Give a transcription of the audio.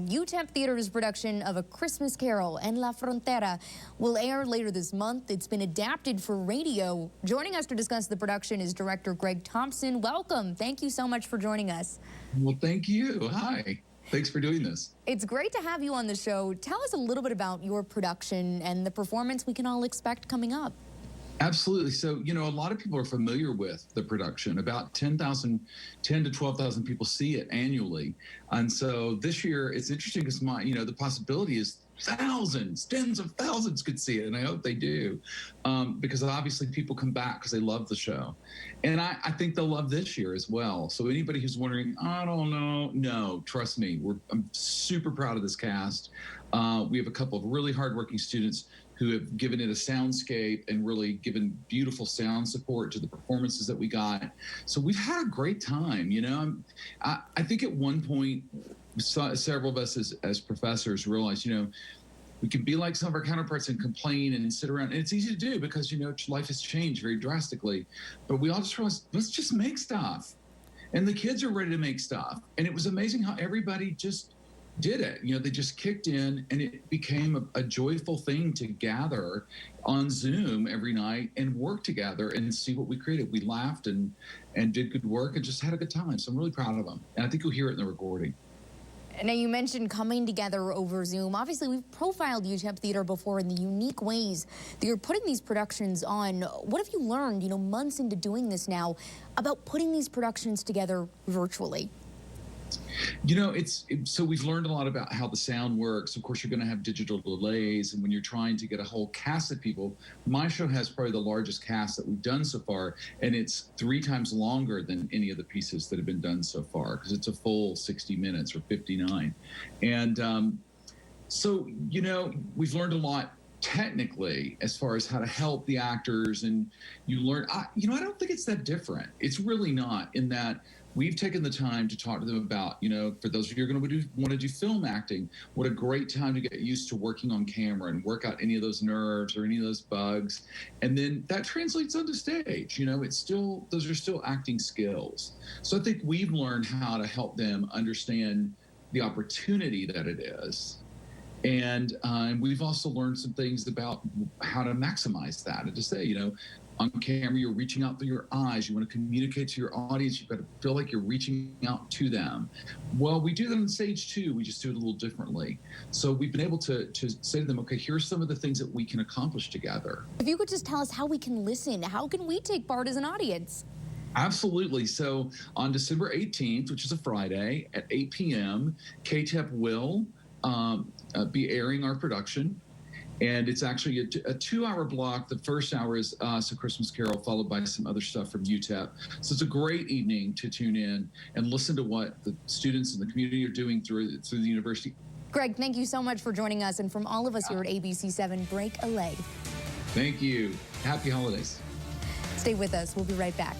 UTEP Theatre's production of A Christmas Carol and La Frontera will air later this month. It's been adapted for radio. Joining us to discuss the production is director Greg Thompson. Welcome. Thank you so much for joining us. Well, thank you. Hi. Thanks for doing this. It's great to have you on the show. Tell us a little bit about your production and the performance we can all expect coming up. Absolutely. So, a lot of people are familiar with the production. About 10 to 12,000 people see it annually. And so this year, it's interesting because the possibility is thousands, tens of thousands could see it. And I hope they do, because obviously people come back because they love the show. And I think they'll love this year as well. So anybody who's wondering, I don't know, no, trust me, I'm super proud of this cast. We have a couple of really hardworking students who have given it a soundscape and really given beautiful sound support to the performances that we got. So we've had a great time, I think at one point, several of us as professors realized, we can be like some of our counterparts and complain and sit around. And it's easy to do because, life has changed very drastically. But we all just realized, let's just make stuff. And the kids are ready to make stuff. And it was amazing how everybody just did it. They just kicked in, and it became a joyful thing to gather on Zoom every night and work together and see what we created. We laughed and did good work and just had a good time. So I'm really proud of them. And I think you'll hear it in the recording. Now, you mentioned coming together over Zoom. Obviously, we've profiled UTEP Theatre before in the unique ways that you're putting these productions on. What have you learned, months into doing this now, about putting these productions together virtually? So we've learned a lot about how the sound works. Of course, you're going to have digital delays, and when you're trying to get a whole cast of people, my show has probably the largest cast that we've done so far, and it's 3 times longer than any of the pieces that have been done so far, because it's a full 60 minutes or 59. And so, we've learned a lot technically as far as how to help the actors, and you learn, I don't think it's that different. It's really not, in that we've taken the time to talk to them about, for those of you who are going to want to do film acting, what a great time to get used to working on camera and work out any of those nerves or any of those bugs. And then that translates onto stage. Those are still acting skills. So I think we've learned how to help them understand the opportunity that it is. And we've also learned some things about how to maximize that, and to say, on camera, you're reaching out through your eyes. You want to communicate to your audience. You've got to feel like you're reaching out to them. Well, we do that on stage too. We just do it a little differently. So we've been able to say to them, okay, here's some of the things that we can accomplish together. If you could just tell us how we can listen, how can we take part as an audience? Absolutely. So on December 18th, which is a Friday at 8 p.m., KTEP will be airing our production. And it's actually a 2-hour block. The first hour is us, A Christmas Carol, followed by some other stuff from UTEP. So it's a great evening to tune in and listen to what the students in the community are doing through the university. Greg, thank you so much for joining us. And from all of us here at ABC7, break a leg. Thank you. Happy holidays. Stay with us. We'll be right back.